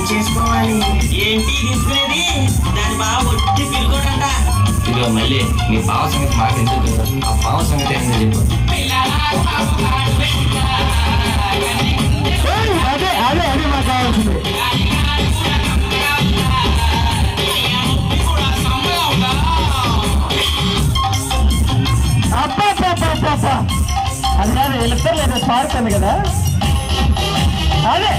చేసుకోవాలి ఏంటి తీసుకునేది దాని బాగా వచ్చి పిలుకోడంట ఇదిగో మళ్ళీ మీ బావ సంగతి మాకు ఎందుకు ఆ బావ సంగతి ఏంటో చెప్పు అదే అదే అదే మాకు కావాల్సింది అబ్బా అది కాదు వీళ్ళిద్దరు లేదా పాడుతుంది కదా అదే